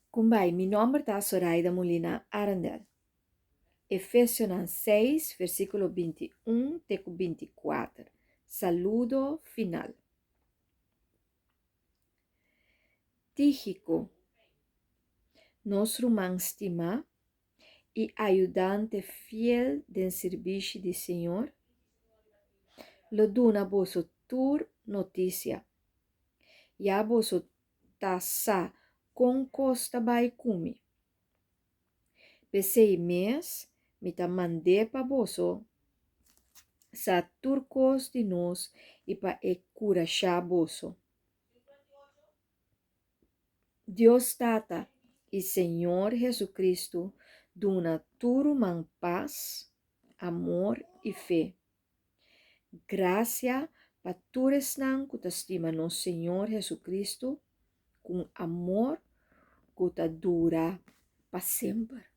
Kumbai, mi nome é Zoraida Molina Arandel. Efésios 6, versículo 21 até 24. Saludo final. Tíquico, nosso irmão estima e ajudante fiel do serviço do Senhor, lo duna vosso tur notícia. Ya vosso tassa com costa bai kumi. Pesei mês, me ta mande pa vosso sa turcos de nós e pa e cura chá vosso. Deus Tata e Senhor Jesucristo duna turman paz, amor e fé. Graça pa turesnan que estima no Senhor Jesucristo com amor que dura para sempre.